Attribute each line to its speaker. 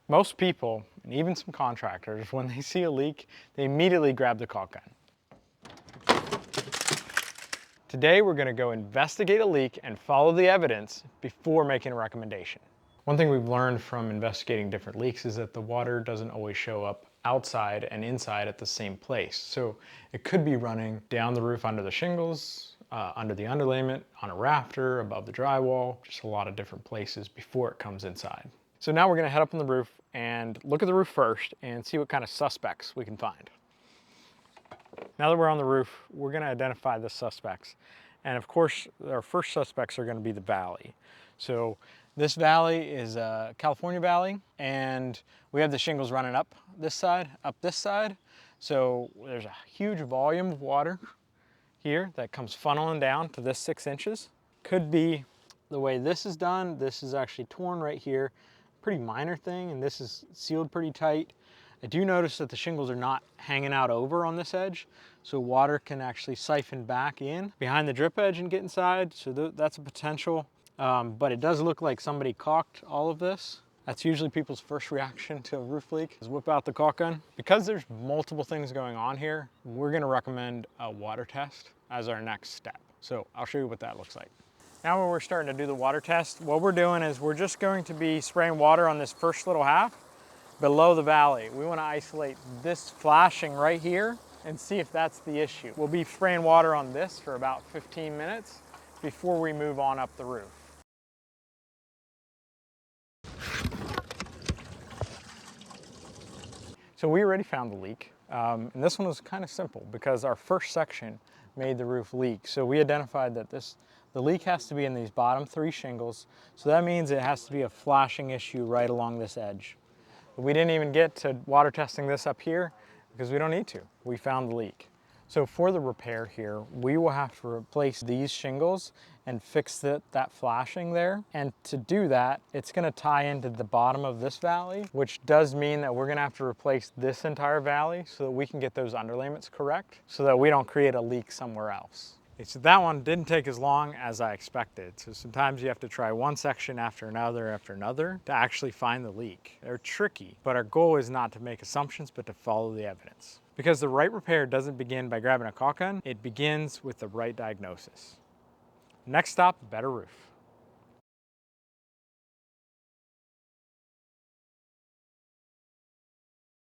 Speaker 1: Most people, and even some contractors, when they see a leak, they immediately grab the caulk gun. Today we're going to go investigate a leak and follow the evidence before making a recommendation. One thing we've learned from investigating different leaks is that the water doesn't always show up outside and inside at the same place. So it could be running down the roof under the shingles, under the underlayment, on a rafter, above the drywall, just a lot of different places before it comes inside. So now we're going to head up on the roof and look at the roof first and see what kind of suspects we can find. Now that we're on the roof, we're going to identify the suspects. And of course, our first suspects are going to be the valley. So this valley is a California valley, and we have the shingles running up this side. So there's a huge volume of water here that comes funneling down to this 6 inches. Could be the way this is done. This is actually torn right here. Pretty minor thing, and this is sealed pretty tight. I do notice that the shingles are not hanging out over on this edge, so water can actually siphon back in behind the drip edge and get inside, so that's a potential. But it does look like somebody caulked all of this. That's usually people's first reaction to a roof leak, is whip out the caulk gun. Because there's multiple things going on here, we're gonna recommend a water test as our next step. So I'll show you what that looks like. Now when we're starting to do the water test, what we're doing is we're just going to be spraying water on this first little half below the valley. We want to isolate this flashing right here and see if that's the issue. We'll be spraying water on this for about 15 minutes before we move on up the roof. So we already found the leak, and this one was kind of simple because our first section made the roof leak. So we identified that the leak has to be in these bottom 3 shingles, so that means it has to be a flashing issue right along this edge. But we didn't even get to water testing this up here because we don't need to. We found the leak. So for the repair here, we will have to replace these shingles and fix that flashing there. And to do that, it's gonna tie into the bottom of this valley, which does mean that we're gonna have to replace this entire valley so that we can get those underlayments correct so that we don't create a leak somewhere else. So that one didn't take as long as I expected. So sometimes you have to try one section after another to actually find the leak. They're tricky, but our goal is not to make assumptions, but to follow the evidence. Because the right repair doesn't begin by grabbing a caulk gun, it begins with the right diagnosis. Next stop, better roof.